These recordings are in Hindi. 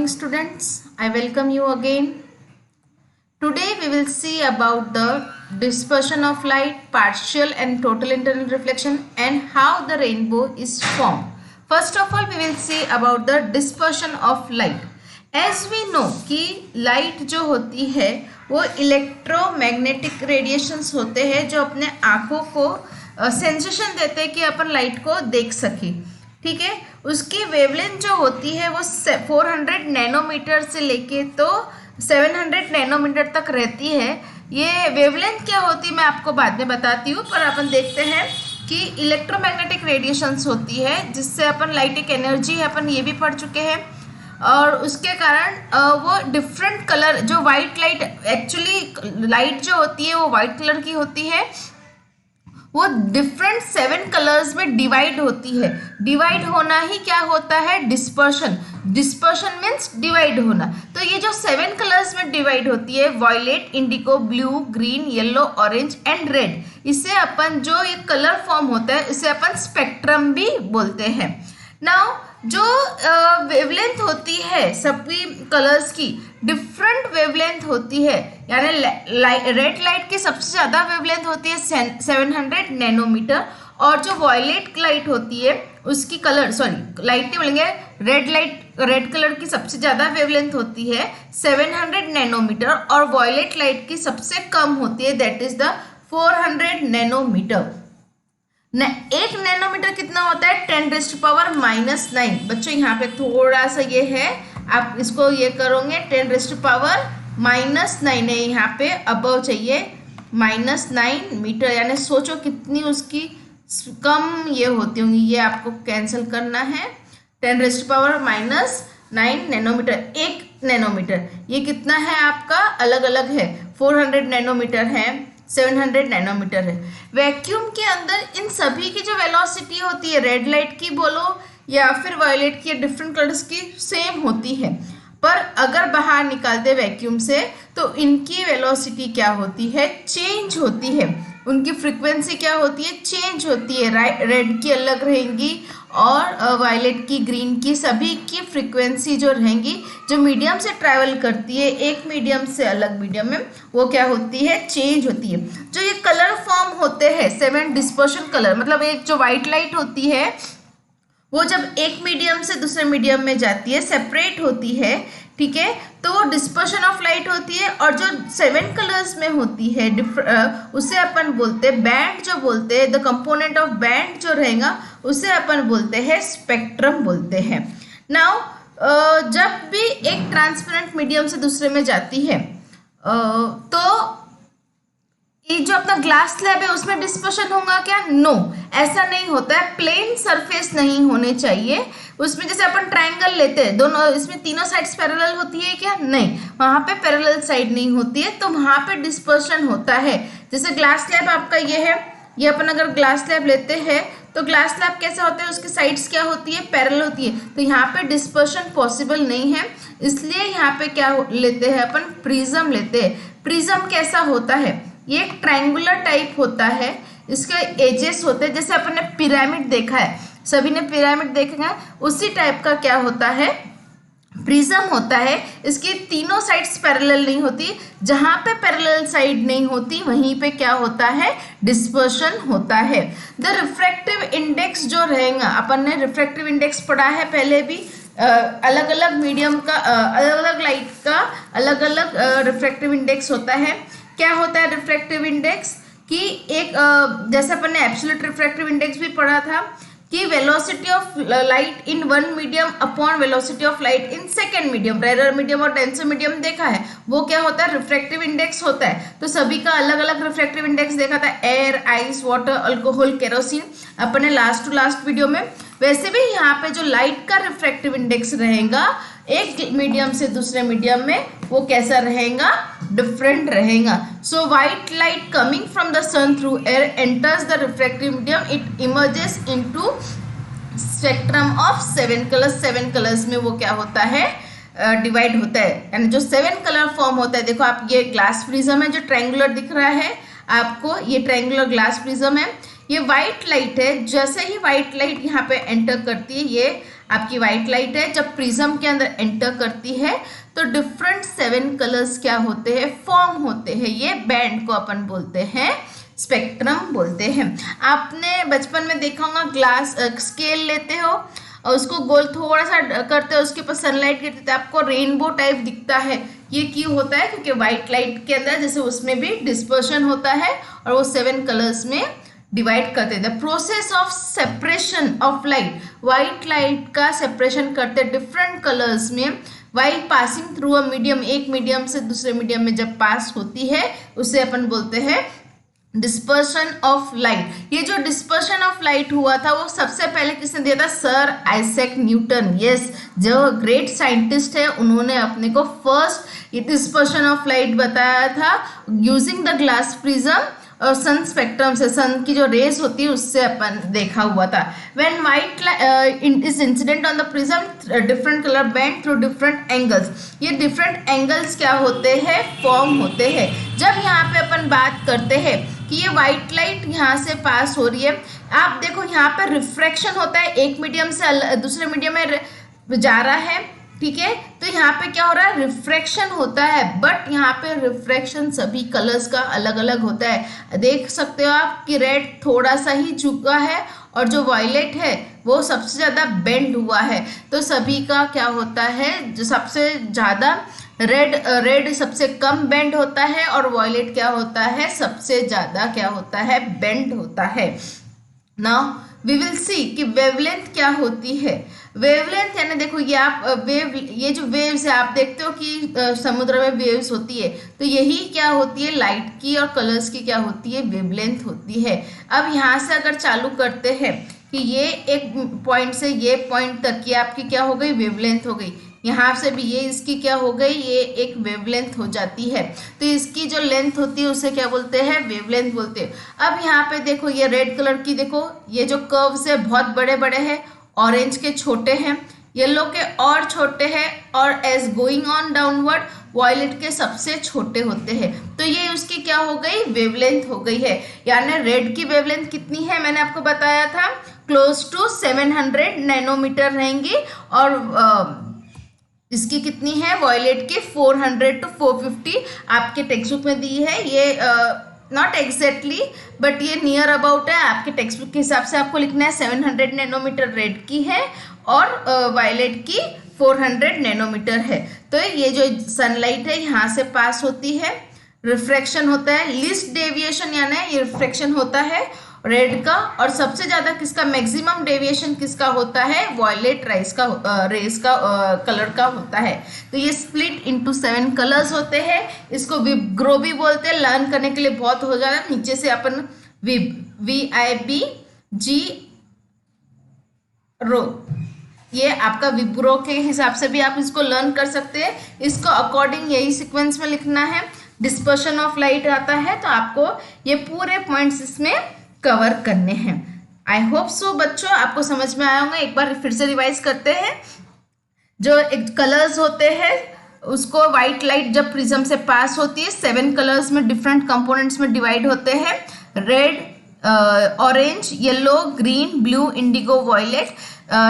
morning students. I welcome you again. Today we will see about the dispersion of light, partial and total internal reflection and how the rainbow is formed. First of all we will see about the dispersion of light. As we know कि light जो होती है वो इलेक्ट्रोमैग्नेटिक रेडिएशंस होते हैं जो अपने आँखों को सेंसेशन देते हैं कि अपन लाइट को देख सके। ठीक है, उसकी वेवलेंथ जो होती है वो 400 नैनोमीटर से लेके तो 700 नैनोमीटर तक रहती है। ये वेवलेंथ क्या होती है मैं आपको बाद में बताती हूँ, पर अपन देखते हैं कि इलेक्ट्रोमैग्नेटिक रेडिएशंस होती है जिससे अपन लाइट एक एनर्जी है, अपन ये भी पढ़ चुके हैं। और उसके कारण वो डिफरेंट कलर जो वाइट लाइट, एक्चुअली लाइट जो होती है वो वाइट कलर की होती है, वो डिफरेंट 7 कलर्स में डिवाइड होती है। डिवाइड होना ही क्या होता है? डिस्पर्शन। डिस्पर्शन मीन्स डिवाइड होना। तो ये जो 7 कलर्स में डिवाइड होती है, violet, indigo, blue, green, yellow, orange and red, इसे अपन जो ये कलर फॉर्म होता है इसे अपन स्पेक्ट्रम भी बोलते हैं। नाउ जो वेवलेंथ होती है सभी कलर्स की डिफरेंट वेवलेंथ होती है, यानी रेड लाइट की सबसे ज़्यादा वेवलेंथ होती है 700 नैनोमीटर, और जो वॉयलेट लाइट होती है उसकी लाइट नहीं बोलेंगे, रेड कलर की सबसे ज़्यादा वेवलेंथ होती है 700 नैनोमीटर, और वॉयलेट लाइट की सबसे कम होती है, that is the 400 nanometre. 1 nanometre कितना होता है? 10⁻⁹ बच्चों यहाँ पे थोड़ा सा ये है, आप इसको ये करोगे 10⁻⁹ है, यहाँ पे अबव चाहिए -9 मीटर, यानी सोचो कितनी उसकी कम ये होती होंगी। ये आपको कैंसिल करना है। 10⁻⁹ नैनोमीटर, 1 नैनोमीटर ये कितना है आपका? अलग अलग है, 400 नैनोमीटर है, 700 नैनोमीटर है। वैक्यूम के अंदर इन सभी की जो वेलोसिटी होती है, रेड लाइट की बोलो या फिर वायलेट की, डिफरेंट कलर्स की सेम होती है, पर अगर बाहर निकालते वैक्यूम से तो इनकी वेलोसिटी क्या होती है? चेंज होती है। उनकी फ्रीक्वेंसी क्या होती है? चेंज होती है। रेड की अलग रहेंगी और वायलेट की, ग्रीन की, सभी की फ्रीक्वेंसी जो रहेंगी, जो मीडियम से ट्रैवल करती है एक मीडियम से अलग मीडियम में, वो क्या होती है? चेंज होती है। जो ये कलर फॉर्म होते हैं 7 डिस्पर्शन कलर, मतलब एक जो वाइट लाइट होती है वो जब एक मीडियम से दूसरे मीडियम में जाती है, सेपरेट होती है, ठीक है, तो वो डिस्पर्शन ऑफ लाइट होती है। और जो 7 कलर्स में होती है उसे अपन बोलते हैं बैंड, जो बोलते हैं द कंपोनेंट ऑफ बैंड जो रहेगा उसे अपन बोलते हैं स्पेक्ट्रम बोलते हैं। नाउ जब भी एक ट्रांसपेरेंट मीडियम से दूसरे में जाती है तो ये जो अपना ग्लास स्लैब है उसमें डिस्पर्शन होगा क्या? नो, ऐसा नहीं होता है। प्लेन सरफेस नहीं होने चाहिए उसमें। जैसे अपन ट्रायंगल लेते हैं, दोनों इसमें तीनों साइड्स पैरेलल होती है क्या? नहीं, वहाँ पे पैरेलल साइड नहीं होती है, तो वहाँ पे डिस्पर्शन होता है। जैसे ग्लास स्लैब आपका ये है, ये अपन अगर ग्लास स्लैब लेते हैं तो ग्लास स्लैब कैसा होता है? उसकी साइड्स क्या होती है? पैरेलल होती है, तो यहाँ पे डिस्पर्शन पॉसिबल नहीं है। इसलिए यहाँ पे क्या लेते हैं अपन? प्रिज्म लेते हैं। प्रिज्म कैसा होता है? ये एक ट्रायंगुलर टाइप होता है, इसके एजेस होते हैं, जैसे अपन ने पिरामिड देखा है, सभी ने पिरामिड देखा है, उसी टाइप का क्या होता है? प्रिज्म होता है। इसकी तीनों साइड्स पैरेलल नहीं होती, जहां पे पैरेलल साइड नहीं होती वहीं पे क्या होता है? डिस्पर्शन होता है। द रिफ्रैक्टिव इंडेक्स जो रहेगा, अपन ने रिफ्रैक्टिव इंडेक्स पढ़ा है पहले भी, अलग अलग मीडियम का, अलग अलग लाइट का अलग अलग रिफ्रैक्टिव इंडेक्स होता है। क्या होता है रिफ्रैक्टिव इंडेक्स? कि एक जैसे अपन ने एब्सोल्यूट रिफ्रैक्टिव इंडेक्स भी पढ़ा था कि velocity of light in one medium upon velocity of light in second medium, rare medium और डेंसर मीडियम देखा है, वो क्या होता है? रिफ्रैक्टिव इंडेक्स होता है। तो सभी का अलग अलग रिफ्रैक्टिव इंडेक्स देखा था, air, ice, water, alcohol, kerosene, अपन ने लास्ट टू लास्ट वीडियो में। वैसे भी यहाँ पे जो लाइट का रिफ्रैक्टिव इंडेक्स रहेगा एक मीडियम से दूसरे मीडियम में, वो कैसा रहेगा? डिफरेंट रहेगा। So white light coming from the sun through air enters the refractive medium, it emerges into spectrum of 7 colours. 7 colours में वो क्या होता है? डिवाइड होता है, यानी जो 7 कलर फॉर्म होता है। देखो आप, ये ग्लास प्रिज्म है जो ट्रायंगुलर दिख रहा है आपको, ये ट्रायंगुलर ग्लास प्रिज्म है। ये वाइट लाइट है, जैसे ही वाइट लाइट यहाँ पे एंटर करती है ये आपकी व्हाइट लाइट है, जब प्रिज्म के अंदर एंटर करती है तो डिफरेंट 7 कलर्स क्या होते हैं, फॉर्म होते हैं। ये बैंड को अपन बोलते हैं स्पेक्ट्रम बोलते हैं। आपने बचपन में देखा होगा, ग्लास स्केल लेते हो और उसको गोल थोड़ा सा करते हो, उसके ऊपर सनलाइट गिरती है तो आपको रेनबो टाइप दिखता है। ये क्यों होता है? क्योंकि व्हाइट लाइट के अंदर जैसे उसमें भी डिस्पर्शन होता है और वो 7 कलर्स में डिवाइड करते थे। Process of separation of light, white light का सेपरेशन करते डिफरेंट कलर्स में while passing through a medium, एक मीडियम से दूसरे मीडियम में जब पास होती है उसे अपन बोलते हैं डिस्पर्शन ऑफ लाइट। ये जो डिस्पर्शन ऑफ लाइट हुआ था वो सबसे पहले किसने दिया था? Sir Isaac Newton. यस, जो ग्रेट साइंटिस्ट है उन्होंने अपने को फर्स्ट ये डिस्पर्शन ऑफ लाइट बताया था यूजिंग द ग्लास प्रिज्म और सन स्पेक्ट्रम से, सन की जो रेज होती है उससे अपन देखा हुआ था। When white is incident on the prism different colour bend through different angles. ये डिफरेंट एंगल्स क्या होते हैं? फॉर्म होते हैं। जब यहाँ पे अपन बात करते हैं कि ये व्हाइट लाइट यहाँ से पास हो रही है, आप देखो यहाँ पे रिफ्रैक्शन होता है, एक मीडियम से दूसरे मीडियम में जा रहा है, ठीक है। तो यहाँ पे क्या हो रहा है? रिफ्रैक्शन होता है, बट यहाँ पे रिफ्रैक्शन सभी कलर्स का अलग अलग होता है। देख सकते हो आप कि रेड थोड़ा सा ही झुका है और जो वायलेट है वो सबसे ज़्यादा बेंड हुआ है। तो सभी का क्या होता है? जो सबसे ज़्यादा रेड सबसे कम बेंड होता है और वायलेट क्या होता है? सबसे ज़्यादा क्या होता है? बेंड होता है। नाउ वी विल सी कि वेवलेंथ क्या होती है। वेवलेंथ यानी देखो ये आप ये जो वेव्स है आप देखते हो कि समुद्र में वेव्स होती है, तो यही क्या होती है? लाइट की और कलर्स की क्या होती है? वेवलेंथ होती है। अब यहाँ से अगर चालू करते हैं कि ये एक पॉइंट से ये पॉइंट तक की आपकी क्या हो गई? वेवलेंथ हो गई। यहाँ से भी ये इसकी क्या हो गई? ये एक वेवलेंथ हो जाती है। तो इसकी जो लेंथ होती है उसे क्या बोलते हैं? वेवलेंथ बोलते हैं। अब यहाँ पे देखो ये रेड कलर की, देखो ये जो कर्व्स है बहुत बड़े बड़े हैं, ऑरेंज के छोटे हैं, येलो के और छोटे हैं, और as going on downward violet के सबसे छोटे होते हैं। तो ये उसकी क्या हो गई? वेवलेंथ हो गई है। यानी रेड की वेवलेंथ कितनी है? मैंने आपको बताया था क्लोज टू 700 नैनोमीटर रहेंगी, और इसकी कितनी है? वॉयलेट की 400 to 450 आपके टेक्स्ट बुक में दी है। ये नॉट एग्जैक्टली बट ये नियर अबाउट है। आपके टेक्स्ट बुक के हिसाब से आपको लिखना है 700 नैनोमीटर रेड की है और वायलेट की 400 नैनोमीटर है। तो ये जो सनलाइट है यहाँ से पास होती है, रिफ्रैक्शन होता है, लीस्ट डेविएशन यानी ये रिफ्रैक्शन होता है रेड का, और सबसे ज्यादा किसका? मैक्सिमम डेविएशन किसका होता है? वॉयलेट रेस का कलर का होता है। तो ये स्प्लिट इनटू 7 कलर्स होते हैं। इसको विबग्रो भी बोलते हैं। लर्न करने के लिए बहुत हो जाता है। नीचे से अपन VIBG रो, ये आपका विब्रो के हिसाब से भी आप इसको लर्न कर सकते हैं। इसको अकॉर्डिंग यही सीक्वेंस में लिखना है। डिस्पर्शन ऑफ लाइट आता है तो आपको ये पूरे पॉइंट्स इसमें कवर करने हैं। आई होप सो बच्चों आपको समझ में आया होगा। एक बार फिर से रिवाइज करते हैं। जो एक कलर्स होते हैं उसको व्हाइट लाइट जब प्रिज्म से पास होती है 7 कलर्स में डिफरेंट कंपोनेंट्स में डिवाइड होते हैं। Red, orange, yellow, green, blue, indigo, violet.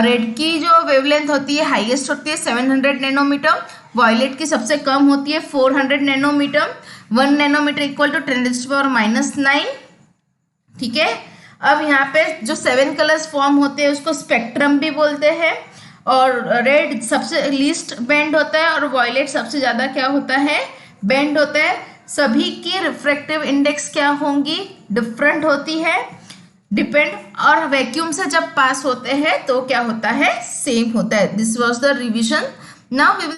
Red की जो वेवलेंथ होती है हाईएस्ट होती है 700 नैनोमीटर, वॉयलेट की सबसे कम होती है 400 नैनोमीटर। 1 नैनोमीटर इक्वल टू 10⁻⁹ ठीक है। अब यहाँ पे जो 7 कलर्स फॉर्म होते हैं उसको स्पेक्ट्रम भी बोलते हैं, और रेड सबसे लीस्ट बेंड होता है और वॉयलेट सबसे ज़्यादा क्या होता है? बेंड होता है। सभी की रिफ्रैक्टिव इंडेक्स क्या होंगी? डिफरेंट होती है, डिपेंड, और वैक्यूम से जब पास होते हैं तो क्या होता है? सेम होता है। This was the revision. Now we will